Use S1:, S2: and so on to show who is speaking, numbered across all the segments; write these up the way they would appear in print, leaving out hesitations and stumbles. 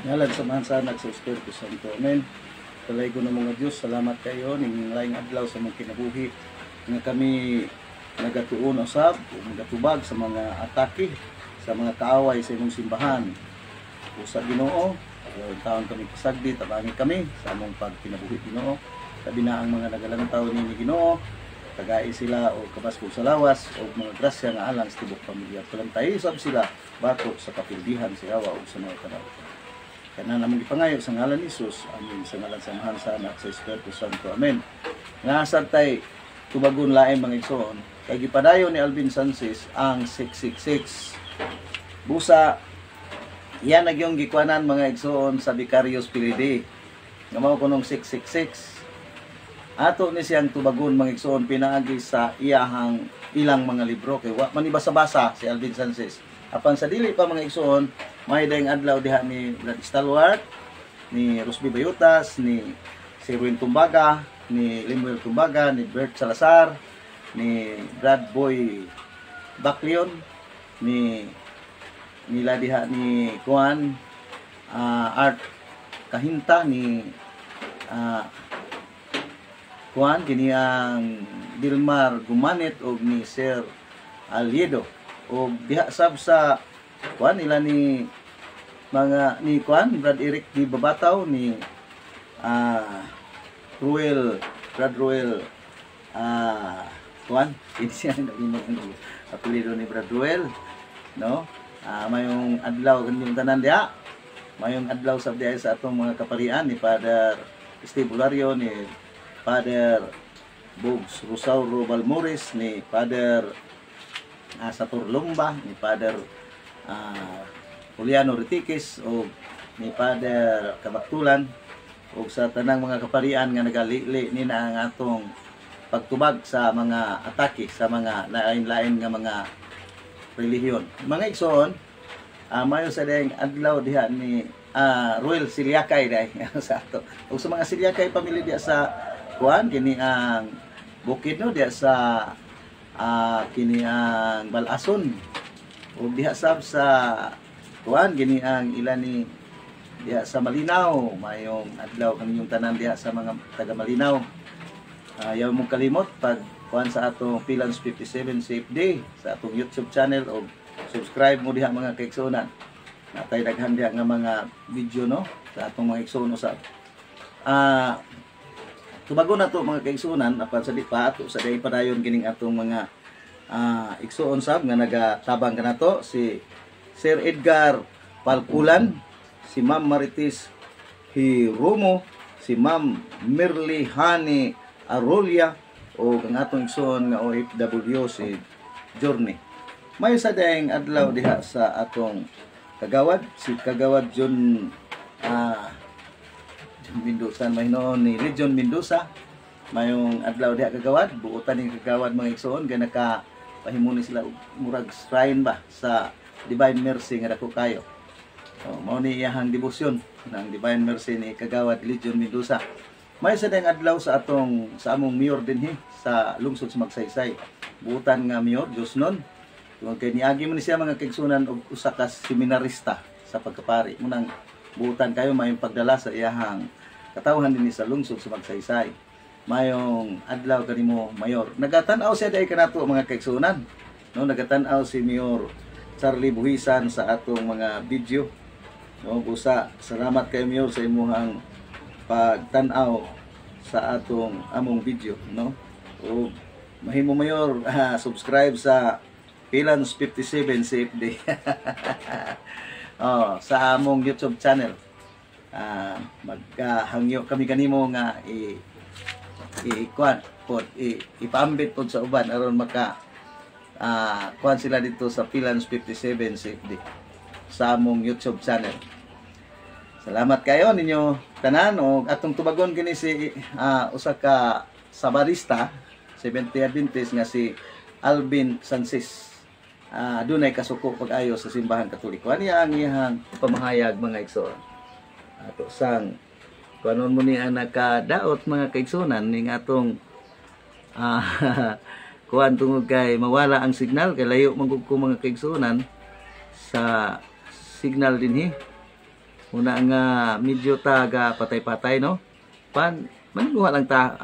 S1: Ngalan sa mansanak sa Espiritu Santo. Amen. Kalay ko ng mga Diyos, salamat kayo ning laing adlaw sa mga kinabuhi nga kami nagatuon usab o nagatubag sa mga atake sa mga kaaway sa imong simbahan. O sa Ginoo, taon kami pasagdi, tabangi kami sa among pagkinabuhi Ginoo. Sabi na ang mga nagalantaw ni Ginoo, tagay sila o kabasko sa lawas o mga grasya nga alang sa tibok pamilya. Palantay sab sila batok sa kapildihan siyawa o sa mga kanaw. Kana namang gipangayo sa ngalan ni Jesus, amin, sa ngalan sa Mahal sa Anak sa Espiritu Santo. Amen. Nga tay tubagon lain mga igsoon, kay gipadayon ni Alvin Sanchez ang 666. Busa yan nagyong gikuanan mga igsoon sa Vicarious Pilidi. Nga mao kunong 666. Ato ni siyang tubagon mga igsoon pinaagi sa ilang mga libro kay wa man ibasa-basa si Alvin Sanchez. Apan sa dili pa mga igsoon, may daing adlaw diha ni Brad Stalwart, ni Rosby Bayutas, ni Sirwin Tumbaga, ni Limuel Tumbaga, ni Bert Salazar, ni Brad Boy Baclion, ni nila diha ni Juan Art Kahinta, ni Juan kini ang Dilmar Gumanet og ni Sir Aliedo o diha sab sa Juan nila ni mga ni Juan Brad Eric di Babataw ni Brad Ruel Juan ini siya nalimot ang apelyido ni Brad Ruel, no. Mayong adlaw kanyang tanan diha, mayong adlaw sab diha sa atong mga kaparian ni Father Steve Ulario, ni Father Bogs Rosauro Balmores, ni Father Satur Lumba, ni Father Juliano Ritiquis, o ni Father Kabaktulan, o sa tanang mga kaparian nga nagalili ni na ang atong pagtubag sa mga atake sa mga lain-lain nga mga relihiyon. Mga igsoon, mayo sa dayang adlaw diha ni Ruel Siliakay dahi sa ato. O sa mga Siliakay pamilya diha sa Kuan kini ang bukid no diha sa kini ang Balason. O diha sab sa Kuan kini ang ilan ni diha sa Malinaw, mayong adlaw kaninyong tanan diha sa mga taga Malinaw. Ayaw mong kalimot pag kuan sa atong Pilans 57 Safe Day sa atong YouTube channel o subscribe mo diha mga kaigsunan. Natay daghan diha nga mga video no sa atong mga igsoon usab. Tubagon na to mga kaigsunan apan sa di pa ato sa day padayon kining atong mga igsoon sab nga nagatabang kanato si Sir Edgar Palpulan, si Ma'am Marites Hiromo, si Ma'am Merly Hani Arolia, o ang atong igsoon nga OFW si Journey. May sa dayang adlaw diha sa atong kagawad, si Kagawad John Mendoza, mahinoon ni Region Mendoza. Mayong adlaw diha kagawad, buotan ni kagawad mga igsoon nga nakapahimuni sila murag shrine ba sa Divine Mercy nga dako kayo. So, mao ni iyahang debosyon ng Divine Mercy ni Kagawad Legion Mendoza. May sa dayang adlaw sa among mayor dinhi sa lungsod sa Magsaysay. Buotan nga mayor Josnon. Kung kay niagi man siya mga kaigsunan og usa ka seminarista sa pagkapari. Munang buotan kayo mayong pagdala sa iyahang katawhan dinhi sa lungsod sa Magsaysay. Mayong adlaw kanimo mayor. Nagatan-aw siya dai kanato mga kaigsunan. No, nagatan-aw si Mayor Charlie Buhisan sa atong mga video. No, busa salamat kay Mayor sa imong pagtan-aw sa among video, no. O mahimo Mayor subscribe sa Pilans 57 Safe Day. Sa among YouTube channel. Maghangyo kami kanimo nga ipaambit pod sa uban aron maka kuan sila dito sa Pilans 57 Safe Day sa among YouTube channel. Salamat kayo ninyo tanan o atong tubagon kini si usa ka sabarista 70 Adventist nga si Alvin Sanchez. Dunay kasuko pag-ayo sa simbahan Katoliko. Ani ang iyang pamahayag mga igsoon. Ato sang kanon mo ni ang nakadaot mga kaigsunan ning atong kuan tungod kay mawala ang signal kay layo man ko mga kaigsunan sa signal dinhi Una nga medyo taga patay-patay no. Maniguha lang ta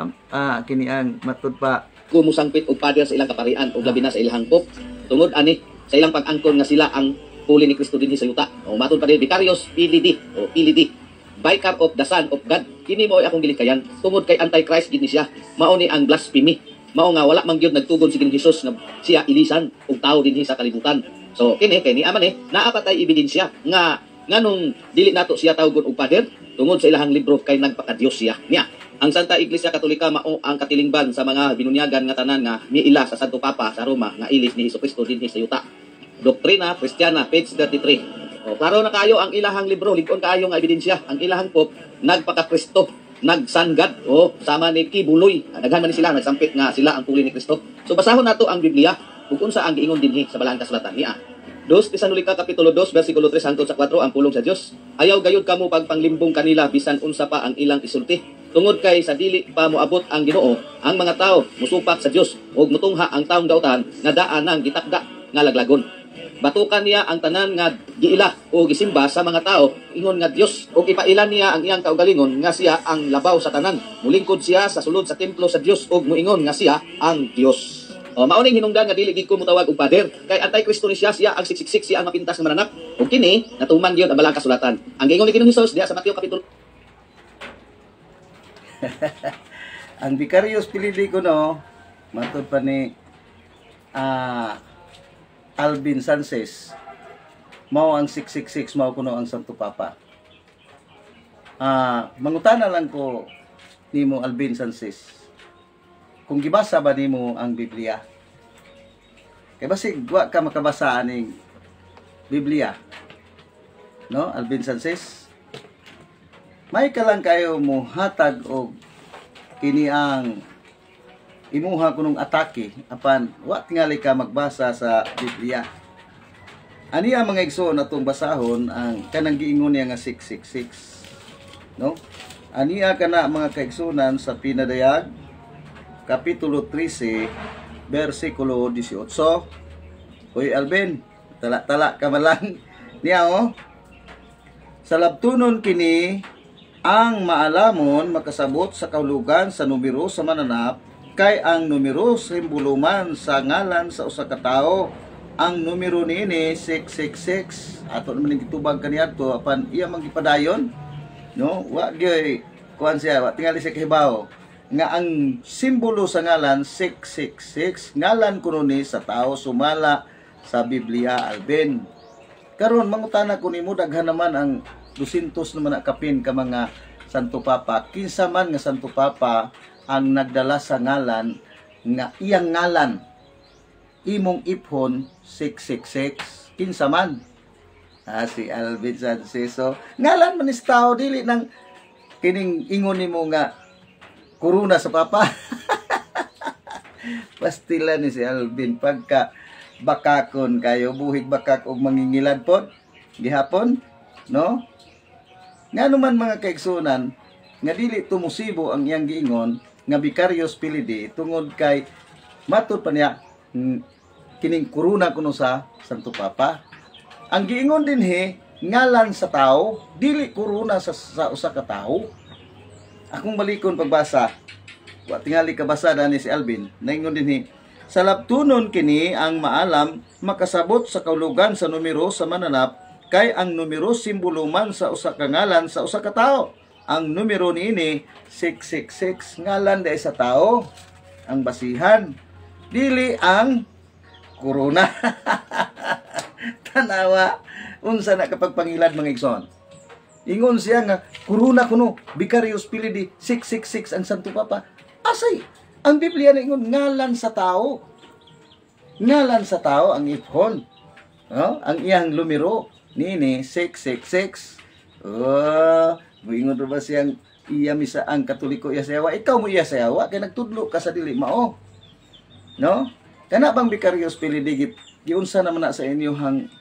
S1: kini ang matud pa
S2: kumusangpit og pader sa ilang kaparian o labi na sa ilang pop. Tungod ani sa ilang pag-angkon nga sila ang puli ni Kristo dinhi sa yuta. O matud pa din Vicarious PLD, Vicar of the Son of God. Kini mo ay akong gilikayan. Tungod kay Antichrist gid ni siya. Mao ni ang blasphemy. Mao nga wala man gyud nagtugon si Ginoong Hesus nga siya ilisan og tawo dinhi sa kalibutan. So kini ni aman naa pa tay ebidensya nga nganong dili nato siya tawgon og pader tungod sa ilahang libro kay nagpakadiyos siya niya. Ang Santa Iglesia Katolika mao ang katilingban sa mga binunyagan nga tanan nga miila sa Santo Papa sa Roma nga ilis ni Hesukristo dinhi sa yuta. Doktrina Kristiyana page 33. O, klaro na kayo ang ilahang libro, ligon kayo nga ebidensya. Ang ilahang pop nagpaka-Kristo, nagsangad o sama ni Kibuloy. Daghan man ni sila nagsampit nga sila ang puli ni Kristo. So basahon nato ang Biblia ug unsa ang giingon dinhi sa Balaang Kasulatan niya. 2 Tesalonica kapitulo 2 bersikulo 3 hangtod sa 4 ang pulong sa Dios. Ayaw gayud kamo pagpanglimbong kanila bisan unsa pa ang ilang isulti. Tungod kay sa dili pa moabot ang Ginoo, ang mga tao musupak sa Dios ug mutungha ang taong dautan nga daan ang gitakda nga laglagon. Batukan niya ang tanan nga giila o gisimba sa mga tao ingon nga Dios ug ipailan niya ang iyang kaugalingon nga siya ang labaw sa tanan. Mulingkod siya sa sulod sa templo sa Dios ug moingon nga siya ang Dios. O mao ning hinungdan nga dili gid ko mutawag og pader kay Antichrist ni siya ang siksik siya ang mapintas nga mananap. Ug kini natuman gyud ang Balaang Kasulatan. Ang giingon ni Ginoong Hesus diha sa Mateo kapitulo
S1: ang Vicarious PLD ko no matud pa ni Alvin Sanchez mao ang 666 mao kuno ang Santo Papa. Mangutana lang ko nimo Alvin Sanchez kung gibasa ba nimo ang Biblia. Kay basig wa ka makabasa aning Biblia. No, Alvin Sanchez. May ka lang kayo mo hatag og kini ang imuha kunong atake apan wa tingali ka magbasa sa Biblia. Ani ang mga igsoon natong basahon ang kanang giingon niya nga 666. No? Ani kana mga kaigsunan sa pinadayag kapitulo 13 bersikulo 18. Hoy Alvin, tala-tala ka malang niya oh. Sa labtunon kini ang maalamon makasabot sa kahulugan sa numero sa mananap kay ang numero simboluman sa ngalan sa usa ka tawo. Ang numero niini 666 ato naman gitubag kaniadto apan iya magipadayon no wa gyud kuan siya wa tingali siya kahibaw nga ang simbolo sa ngalan 666 ngalan kuno ni sa tawo sumala sa Biblia Alvin. Karon mangutana ko nimo daghan naman ang 200 naman kapin ka mga Santo Papa. Kinsa man nga Santo Papa ang nagdala sa ngalan nga iyang ngalan imong iphon 666 kinsa man? Si Alvin Sanchez. So, ngalan man is tao dili nang kining ingon nimo nga kuruna sa Papa. Pastila ni si Alvin pagka bakakon kayo buhig bakak og mangingilad pod gihapon no? Nga naman mga kaigsunan, nga dili tumusibo ang iyang giingon, nga Vicarious PLD, tungod kay matud pa niya, kining kuruna kuno sa Santo Papa. Ang giingon din ngalan sa tao, dili kuruna sa usa ka tao. Akong balikon pagbasa, wa tingali kabasa ni si Alvin, naingon din sa labtunon kini ang maalam, makasabot sa kahulugan sa numero sa mananap, kay ang numero simbolo man sa usa ka ngalan sa usa ka tawo. Ang numero niini 666 ngalan dai sa tawo ang basihan dili ang corona. Tanawa unsa na kapag pangilad mga igsoon. Ingon siya nga corona kuno Vicarious PLD 666 ang Santo Papa. Asay ang Biblia na ingon ngalan sa tawo. Ngalan sa tawo ang iphon. No? Ang iyang numero nini 666. Buingon ra ba siyang iya misa ang Katoliko iya sayawa? Ikaw mo iya sayawa kay nagtudlo ka sa dili mao. No? Kana bang Vicarious PLD giunsa naman na sa inyong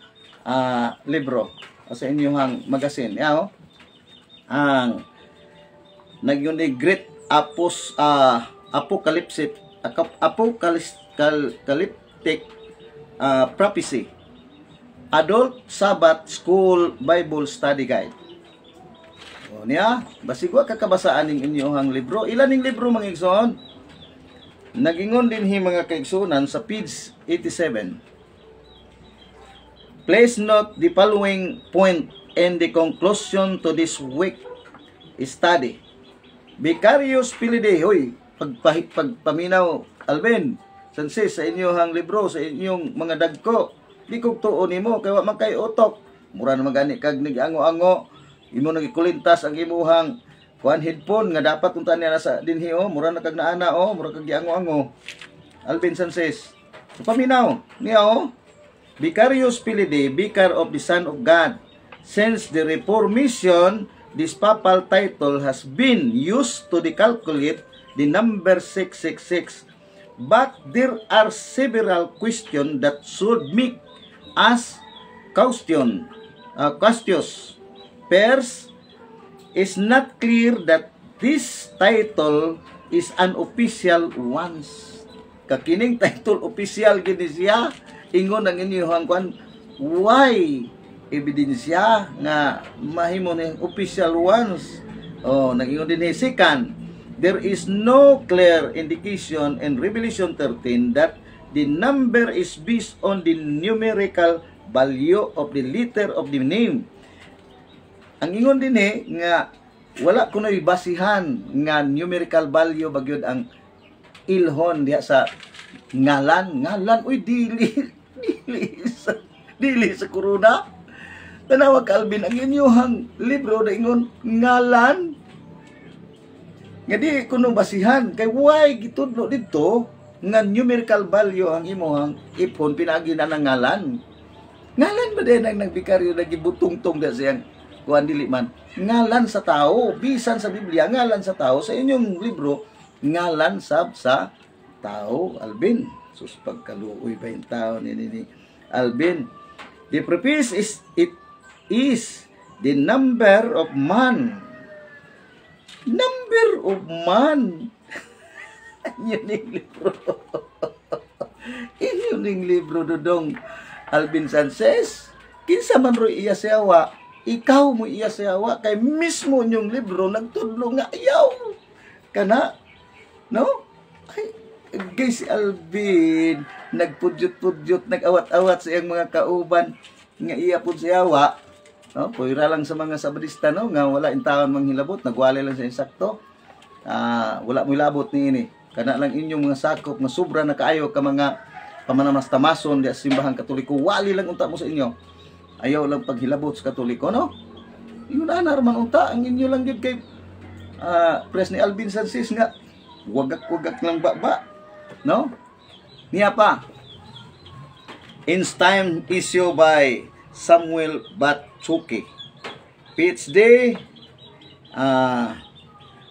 S1: libro o sa inyong magazine? Yaw. Ang nagyon ni Great Apocalyptic Prophecy Adult Sabbath School Bible Study Guide. O niya, basig wa kakabasaan ning inyohang libro. Ilan ning libro mga igsoon? Nagingon din mga kaigsunan sa page 87. Please note the following point and the conclusion to this week study. Vicarious Filidae, hoy, pagpaminaw, Alvin, Sansis, sa inyohang libro, sa inyong mga dagko, di kog tuon nimo kay wa man kay utok. Mura na magani kag nag-ango-ango, imo nagikulintas ang imuhang kuan headphone nga dapat unta niya nasa dinhi o, mura na kag naana o, mura kag giango-ango. Alvin Sansis, paminaw niya o. Vicarious Filidae, Vicar of the Son of God. Since the Reformation, this papal title has been used to calculate the number 666. But there are several questions that should make us cautious. First, it's not clear that this title is an official one. Kakining title official gini siya, ingon ang inyong kwan, why ebidensya nga mahimo ni official ones. Oh, nag-ingon din second, there is no clear indication in Revelation 13 that the number is based on the numerical value of the letter of the name. Ang ingon din nga wala kunoy basihan nga numerical value bagyod ang ilhon diha sa ngalan. Uy, dili sa corona. Tanawag Alvin, ang inyong libro na ingon ngalan. Nga di kuno basihan kay why gitudlo dito nga numerical value ang imong ipon pinagi na ng ngalan. Ngalan ba din ang nagbikaryo nagibutong-tong da siyang kuan dili man. Ngalan sa tao, bisan sa Biblia ngalan sa tao, sa inyong libro ngalan sa tao, Alvin. Sus pagkaluoy ba yung tao ni Alvin. The purpose is the number of man. Number of man. Yun yung libro. Yun yung libro dodong Alvin Sanchez. Kinsa man ro iya siyawa, ikaw mo iya siyawa kay mismo yung libro nagtudlo nga ayaw kana, no? Ay, guys, si Alvin nagpudyot-pudyot, nag-awat-awat sa iyang mga kauban nga iya pud siyawa. No, puira lang sa mga sabadista no nga wala intawan manghilabot, nagwali lang sa insakto. Wala mo ilabot ni ini. Kana lang inyong mga sakop nga sobra na kaayo ka mga pamanamass-tamason di simbahang Katoliko, wali lang unta mo sa inyo. Ayaw lang paghilabot sa Katoliko, no? Yun na naman unta ang inyo lang gid kay press ni Alvin Sanchez nga wagak-wagak lang ba, no? Niya pa. In Time issue by Samuel Batsuki, PhD,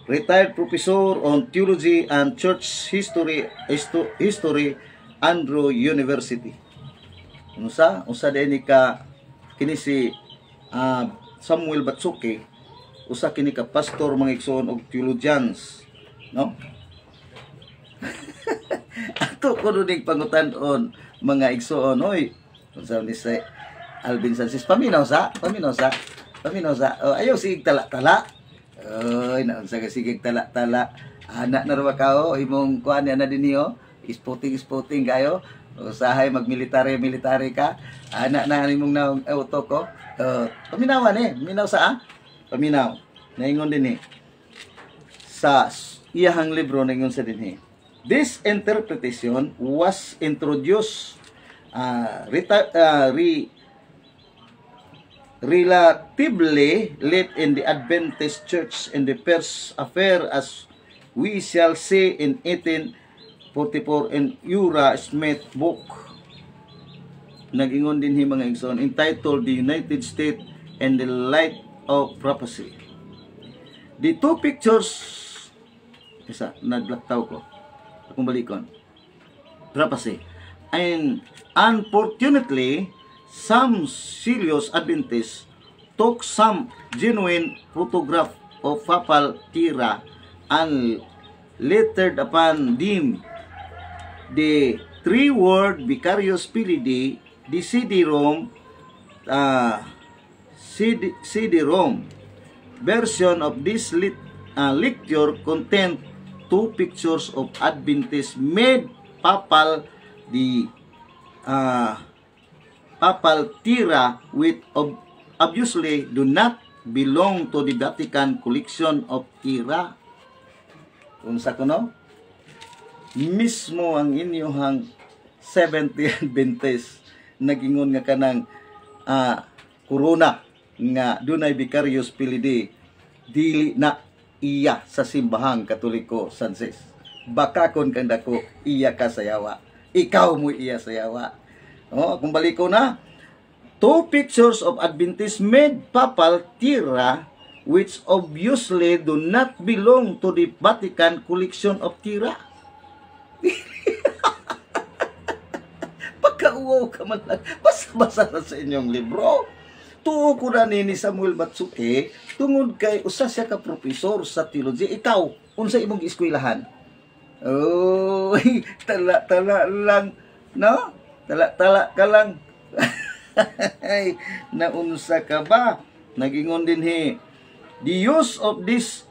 S1: retired professor on theology and church history, Andrew University. Usa din ka kini si Samuel Batsuki, usa kini ka pastor mga igsoon og theologians, no? Ato ko ning pangutan-on mga igsoon, oy, unsa ni say Alvin Sanchez, paminaw sa. Oh, ayaw sigig tala-tala. Oy, naunsa ka sigig tala-tala. Anak na raw ka imong kuan na din niyo. Spotting kayo. Usahay magmilitary ka. Anak na nimong naong auto ko. Paminawan Minaw sa paminaw. Naingon din sa iyahang libro naingon sa din This interpretation was introduced relatively late in the Adventist Church in the first affair, as we shall see in 1844 in Uriah Smith book. Nag-ingon din mga igsoon entitled The United States and the Light of Prophecy. The two pictures naglaktaw ko akong balikon prophecy, and unfortunately some serious Adventists took some genuine photograph of papal tira and lettered upon them the three-word Vicarious Filidae, the CD-ROM, version of this lecture contain two pictures of Adventist made papal papal tira which obviously do not belong to the Vatican collection of tira. Unsa kuno? Mismo ang inyong Seventh-day Adventist nagingon nga kanang corona nga dunay Vicarius Pilidi dili na iya sa simbahang Katoliko Sanses. Baka kon kang dako iya ka sayawa. Ikaw mo iya sayawa. Kung baliko na, two pictures of Adventist made papal tira which obviously do not belong to the Vatican collection of tira. Pagkauwaw ka man lang, basa-basa na sa inyong libro. Tuo ko na ni Samuel Batsuke, tungod kay usa siya ka professor sa theology. Ikaw, unsa imong eskwelahan? Oh, tala lang, no? Tala ka lang. Naunsa ka ba? Nagingon din the use of these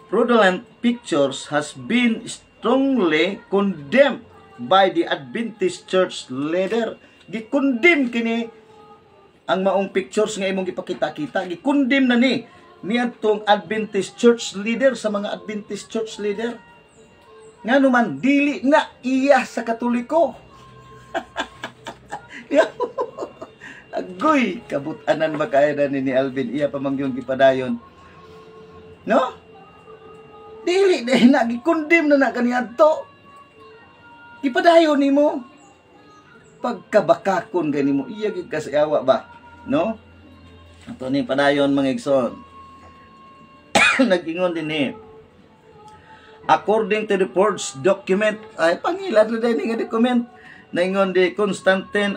S1: fraudulent pictures has been strongly condemned by the Adventist church leader. Gikondem kini ang maong pictures nga imong gipakita-kita. Gikondem na ni atong Adventist church leader sa mga Adventist church leader. Nga naman, dili na iya sa Katoliko. Agoy, kabutanan ba kaya na ni Alvin? Iya pa mangyong gipadayon. No? Dili na gikondem na kaniadto. Ipadayon nimo. Pagkabakakon gani mo, iya gid ka sayawa ba? No? Ato ni padayon mga igsoon. Nagingon din according to the forged document, ay pangilan na din nga document, naingon di Constantine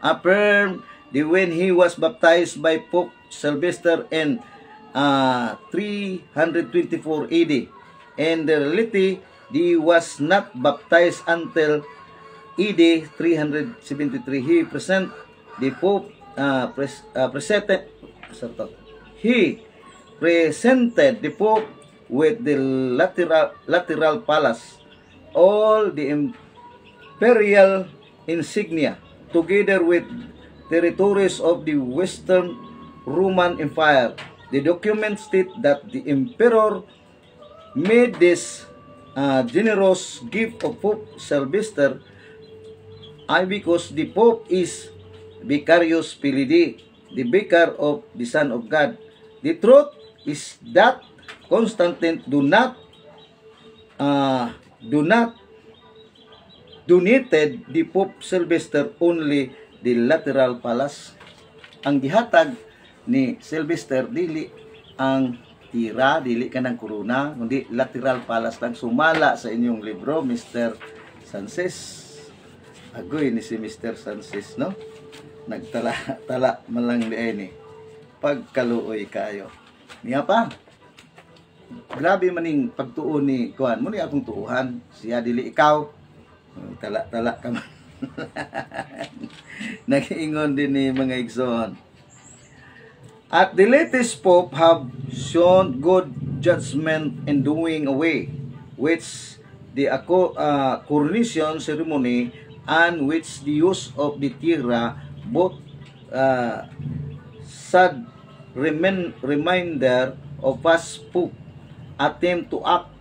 S1: affirmed when he was baptized by Pope Sylvester in 324 AD. In the reality, he was not baptized until AD 373. He presented the Pope presented the Pope with the lateral palace, all the imperial insignia, together with territories of the Western Roman Empire. The document states that the emperor made this generous gift of Pope Sylvester because the Pope is Vicarius Pilidi, the vicar of the Son of God. The truth is that Constantine do not donated the Pope Sylvester only the lateral palace. Ang gihatag ni Sylvester dili ang tira, dili kanang corona, kundi lateral palace lang. Sumala sa inyong libro, Mr. Sanses. Agoy ni si Mr. Sanses, no? Nagtala-tala malang ni pagkaluoy kayo. Niya pa. Grabe maning pagtuon ni kuan mo ni akong tuuhan, siya dili ikaw. Tala-tala ka man. Nakiingon din ni mga igsoon. At the latest Pope have shown good judgment in doing away which the coronation ceremony and which the use of the tira, both sad reminder of past Pope attempt to act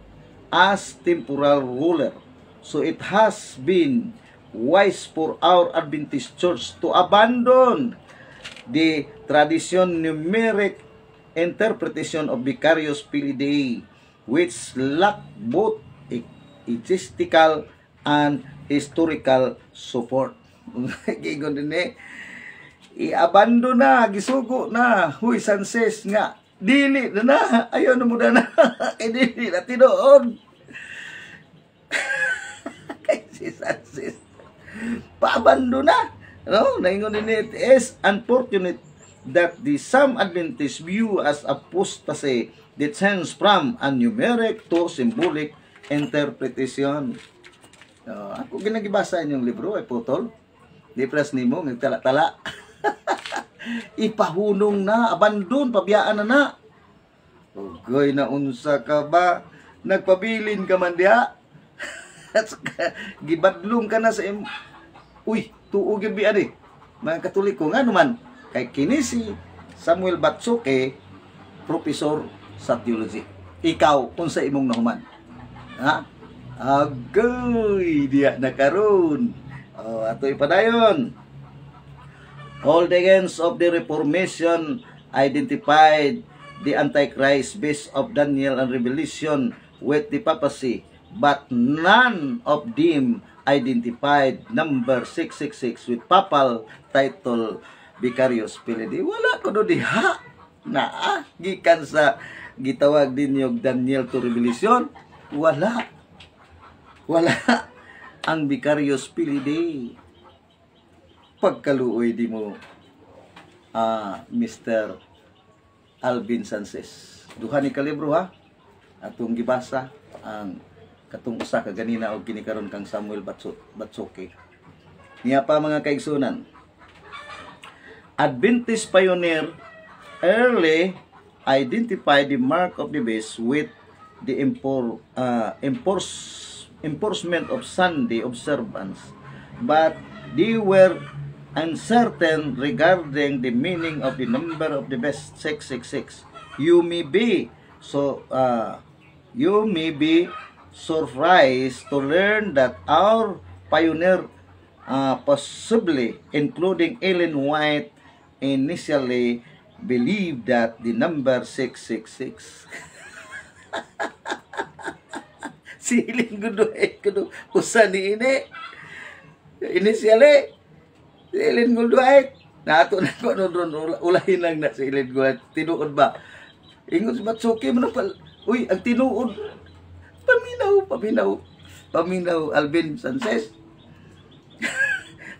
S1: as temporal ruler. So it has been wise for our Adventist Church to abandon the tradition numeric interpretation of Vicarius Pilidi, which lack both statistical and historical support. Gigon din i-abandon na, gisugo na, huy Sanses nga, dili na, ayaw na mo na, kay dili na tinuod. Kay si Sanses, paabandon na. No? Naingon din it is unfortunate that the some Adventists view as apostasy that change from a numeric to symbolic interpretation. Ako ginagibasa inyong libro ay putol. Di pras nimo, nagtala-tala. Ipahunong na, abandon, pabiyaan na. Ugoy na unsa ka ba? Nagpabilin ka man diha. Gibadlong ka na sa uy, tuog yun bi ani. Mga Katoliko nga naman, kay kini si Samuel Batsuke, professor sa theology. Ikaw, unsa imong nahuman? Ha? Agoy, diya na karon. Ato'y padayon. All the agents of the Reformation identified the Antichrist based of Daniel and Revelation with the papacy, but none of them identified number 666 with papal title Vicarious Filii. Wala ko do diha na gikan sa gitawag din yung Daniel to Revelation. Wala ang Vicarious Filii. Pagkaluoy di mo Mr. Alvin Sanchez. Duha ni kalibro ha. Atong gibasa ang katong usa ka ganina og kinikaron kang Samuel Batsuke. Niya pa mga kaigsunan. Adventist pioneer early identified the mark of the beast with the enforcement of Sunday observance, but they were uncertain regarding the meaning of the number of the beast 666. You may be surprised to learn that our pioneer, possibly including Ellen White, initially believed that the number 666 siling kudo usa ni ini initially silin Goldwhite nato na ko ron ulahin lang na silin Goldwhite tinuod ba ingon sa Batsuke man pal uy ang tinuod paminaw Alvin Sanchez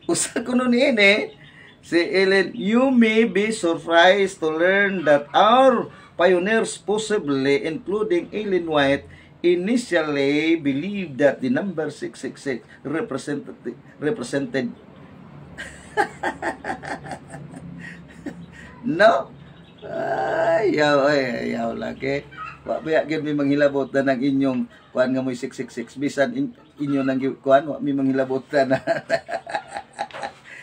S1: usa kuno ni ini si Ellen. You may be surprised to learn that our pioneers, possibly including Ellen White, initially believed that the number 666 represented no? Ayaw lagi. Wa ba gyud mi manghilabot na ng inyong kuan nga moy 666 bisan inyo nang kuan wa mi manghilabot na.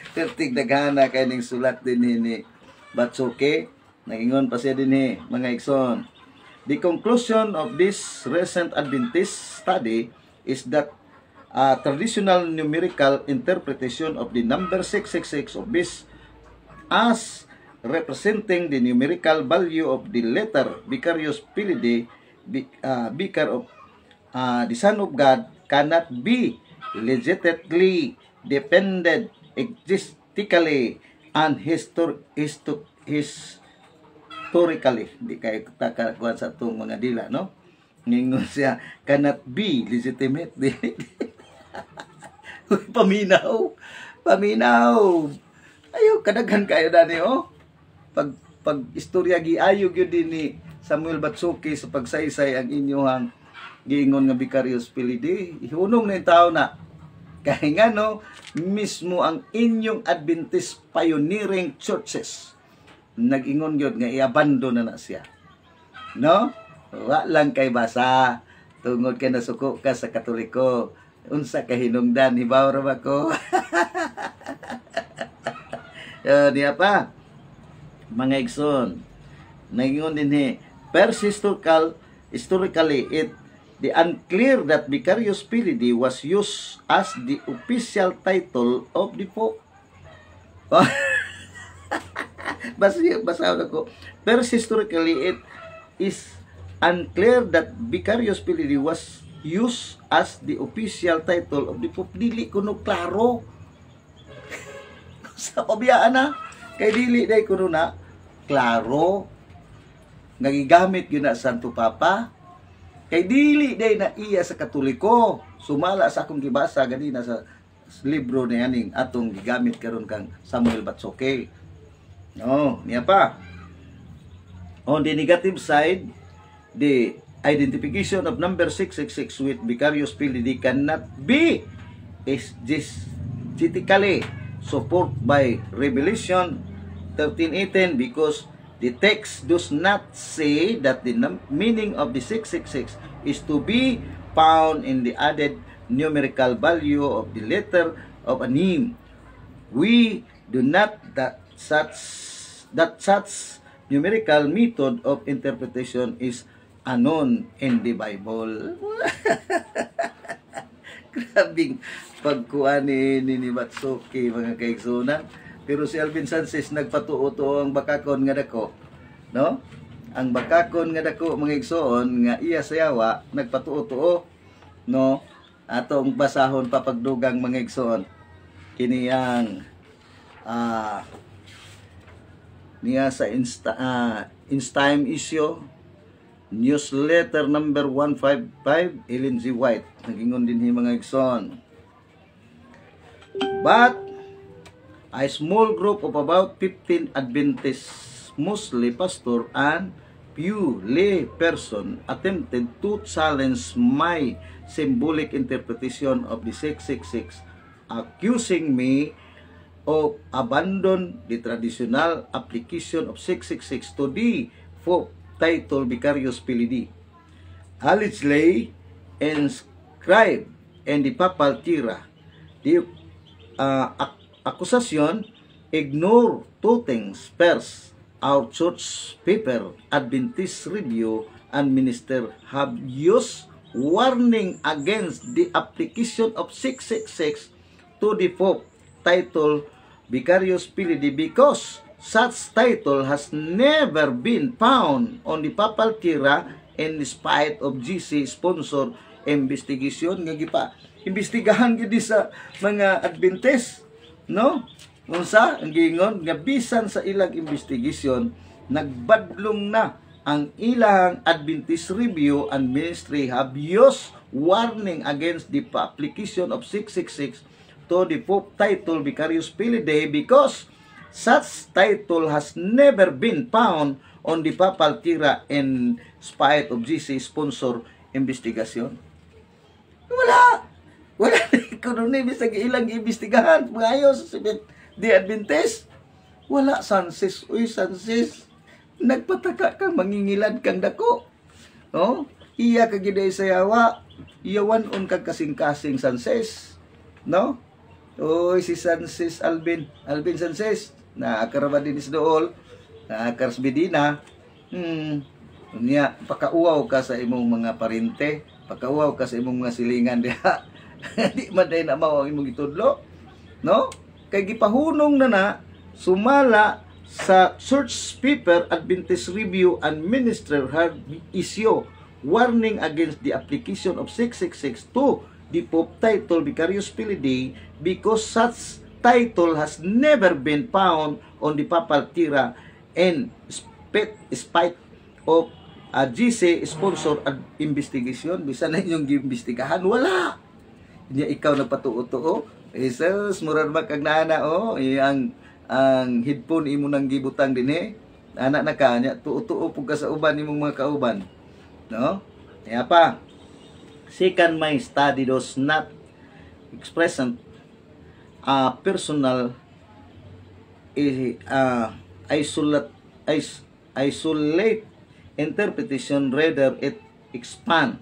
S1: Tertig daghana kay ning sulat din ni Batsuke. Nagingon pa siya din mga igsoon. The conclusion of this recent Adventist study is that traditional numerical interpretation of the number 666 of beast as representing the numerical value of the letter Vicarious Filii, Vicar of the Son of God, cannot be legitimately defended existically and historically. Di kayo takakuan sa itong mga dila, no? Ningon siya, cannot be legitimate. Paminaw. Ayaw, kadaghan kayo dani, oh. Pag istorya giayog yun din ni Samuel Batsuke sa pagsaysay ang inyong giingon nga Vicarious Filii. Ihunong na yung tao na. Kaya nga, no, mismo ang inyong Adventist pioneering churches nag-ingon yun nga i-abandon na siya. No? Wa lang kay basa. Tungod ka na suko ka sa Katoliko. Unsa ka hinungdan, hibaw ra ba ko? Niya pa. Mga igsoon. Nag-ingon din first historically, the unclear that Vicarious Filii was used as the official title of the Pope. Basa ko. First historically, it is unclear that Vicarious Filii was used as the official title of the Pope. Dili kuno klaro. Sa pabiyaan na. Kay dili day kuno na klaro. Nagigamit yun na Santo Papa. Kay dili day na iya sa Katoliko. Sumala sa akong gibasa ganina sa libro na yaning atong gigamit karon kang Samuel Batsuke. No, niya pa. On the negative side, the identification of number 666 with Vicarious Filii cannot be exegetically supported by Revelation 13:18, because the text does not say that the meaning of the 666 is to be found in the added numerical value of the letter of a name. We do not that such numerical method of interpretation is unknown in the Bible. Grabing pagkuha ni Matsuki, mga kaigsunan. Pero si Alvin Sanchez nagpatuo-tuo ang bakakon nga dako, no? Ang bakakon nga dako, mga igsoon, nga iya sayawa nagpatuo-tuo, no? Atong basahon pa pagdugang, mga igsoon. Kini ang niya sa Instime issue, newsletter number 155, Ellen G. White. Nagingon din mga igsoon. But a small group of about 15 Adventist, mostly pastor and few lay person, attempted to challenge my symbolic interpretation of the 666, accusing me of abandon the traditional application of 666 to the Pope title Vicarius Filii, allegedly inscribed in the Papal Tira. The accusation ignore two things. First, our church paper, Adventist Review and Minister, have used warning against the application of 666 to the Pope title Vicarius Filii because such title has never been found on the Papal Tira in spite of GC sponsor investigation nga gipa imbestigahan gid sa mga Adventist, no? Unsa ang giingon nga bisan sa ilang investigation nagbadlong na ang ilang Adventist Review and Ministry have used warning against the application of 666 to the Pope title Vicarius Filii because such title has never been found on the Papal Tira in spite of GC sponsor investigation. Wala kuno ni bisag ilang imbestigahan pangayos di Adventist. Wala, Sanchez. Uy, Sanchez, nagpataka kang mangingilad kang dako. No? Iya ka giday sayawa, iyawan on kag kasing-kasing, Sanchez. No? Uy, si Sanchez Alvin Sanchez, nakaraba din is dool, nakars Medina. Unya, pakauaw ka sa imong mga parente, pakauaw ka sa imong mga silingan diha. Di maday na mao ang imong itudlo, no? Kay gipahunong na sumala sa Church Paper, Adventist Review and Minister have issue warning against the application of 666 to the Pope title Vicarius Filii because such title has never been found on the Papal Tira in spite of a GC sponsor investigation. Bisan na inyong giimbestigahan, wala. Hindi ikaw nagpatuo-tuo. Jesus, murad magkagnana ang headphone imo nang gibutang dinhi. Anak na kanya, tuo-tuo pug ka sa uban imong mga kauban. No? Kaya pa, second, my study does not express a personal isolate interpretation, rather it expand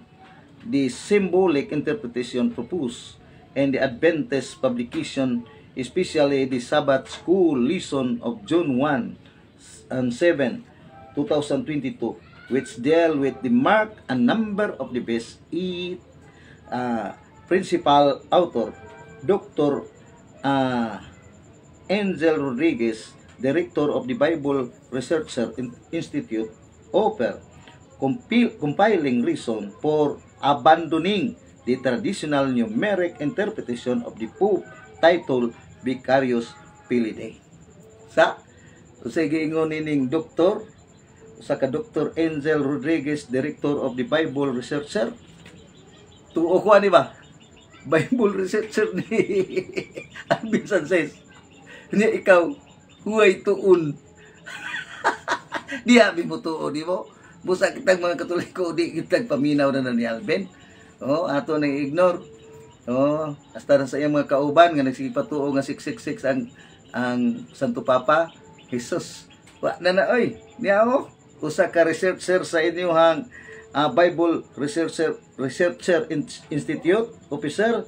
S1: the symbolic interpretation proposed in the Adventist publication, especially the Sabbath School lesson of June 1 and 7, 2022, which deal with the mark and number of the beast. Principal author, Dr. Angel Rodriguez, Director of the Bible Researcher Institute, offer compiling reason for abandoning the traditional numeric interpretation of the Pope title Vicarius Filii. Sa giingon nining doktor, sa ka Dr. Angel Rodriguez, Director of the Bible Researcher, tuo ko ani ba? Bible Researcher ni Alvin Sanchez. Nya ikaw, huway tuon. Di abi mo tuo, di mo? Busa kitang mga Katoliko, di kitang paminaw na ni Alvin. Ato nang ignore. Hasta na sa iyang mga kauban nga nagsipatuo nga 666 ang Santo Papa. Jesus. Wa na na oy. Niya o usa ka researcher sa inyong Bible Researcher Institute officer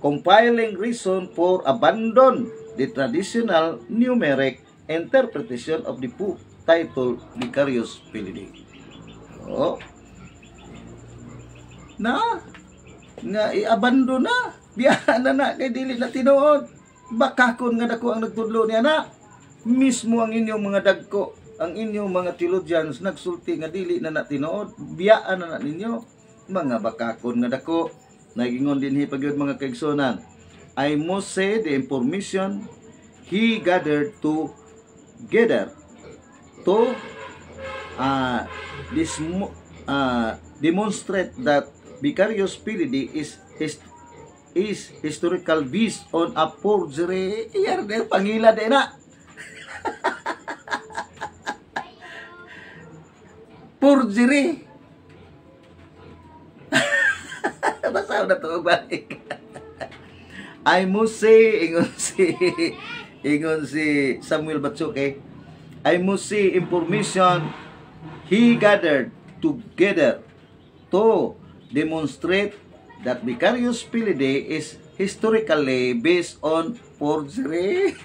S1: compiling reason for abandon the traditional numeric interpretation of the book titled Vicarious Piety. Oh. Na nga i-abandon na. Biya na kay dili na tinuod. Bakakon nga dako ang nagtudlo niya na. Mismo ang inyong mga dagko, ang inyong mga theologians nagsulti nga dili na tinuod. Biyaan na ninyo. Mga bakakon nga dako. Nagingon din pagyud mga kaigsunan. I must say the information he gathered together to demonstrate that Vicarious Piety is historical based on a forgery. Iyar na pangila din na. Forgery. Basta na ito balik. I must say, ingon si Samuel Batsuke, I must say information he gathered together to demonstrate that Vicarious Piety is historically based on forgery.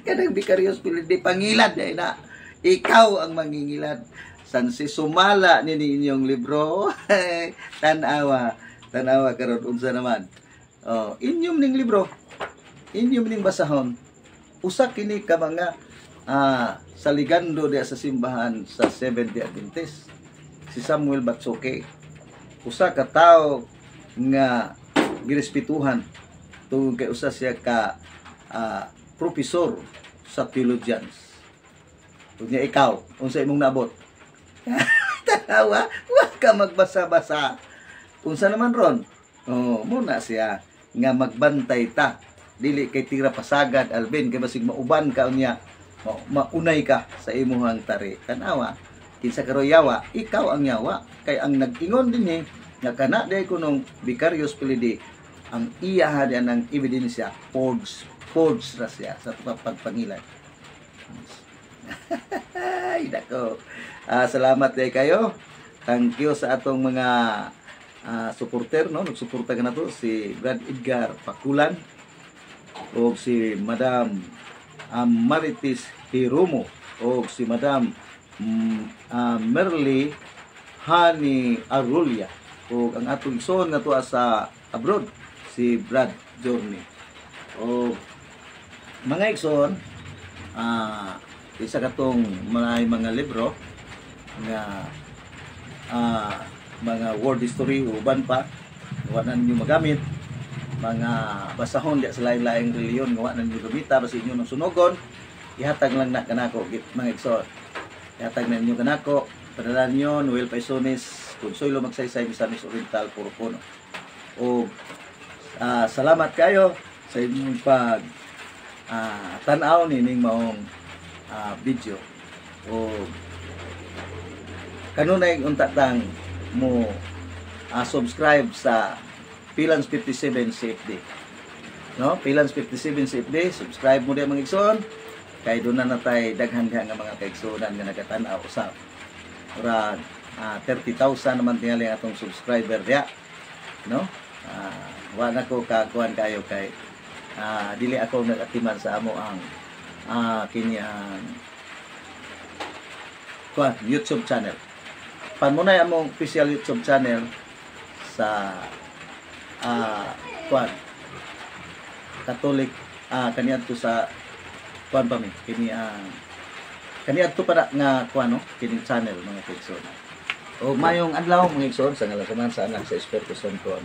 S1: Kanang Vicarious Piety pangilad na. Ikaw ang mangingilad. San si sumala nini inyong libro. Tanawa karon unsa naman. Oh, inyong ning libro. Inyong ning basahon. Usa kini ka mga saligando diya sa simbahan sa Seventh-day Adventist. Si Samuel Batsuke. Usa ka tawo nga girespetuhan tungod kay usa siya ka professor sa theologians. Unya ikaw, unsa imong naabot? Tanawa, wa ka magbasa-basa. Unsa naman ron? Oh, muna siya nga magbantay ta. Dili kay tira pasagad Alvin kay basig mauban ka unya. Maunay ka sa imuhang tari. Tanawa, kinsa karo yawa, ikaw ang yawa. Kay ang nag-ingon dinhi nga kana day kunong Vicarious Piety ang iya diyan ang ebidensya forged na siya sa pagpangilad. Ay, dako. Salamat day kayo. Thank you sa atong mga supporter, no? Nagsuporta ka na to si Brad Edgar Pakulan o si Madam Maritis Hiromo o si Madam Merly Hani Arulia o ang atong igsoon nga to sa abroad si Brad Journey. O mga igsoon, isa katong mga libro nga mga world history uban pa wanan niyo magamit, mga basahon diya sa lain-laing reliyon nga wanan niyo gamita basi inyo nang sunogon, ihatag lang na kanako mga igsoon. Ihatag na ninyo kanako, padala niyo Noel Paisones, Consuelo Magsaysay, Misamis Oriental, Purupuno. O salamat kayo sa inyong pag tanaw nining maong video. O kanunay untatang mo subscribe sa Pilans 57 CFD. No? Pilans 57 CFD, subscribe mo diyan mga igsoon. Kay doon na natay daghan nga mga kaigsunan nga nagatanaw usab. Ora 30,000 naman tingali atong subscriber diya. No? Wa na ko kakuan kayo kay dili ako nagatiman sa amo ang kini ang YouTube channel. Pamunay among official YouTube channel sa Catholic kaniadto sa pa mi kini kaniadto para nga no kini channel mga kaigsoon. O mayong adlaw mga kaigsoon sa ngalan sa anak sa Espiritu Santo.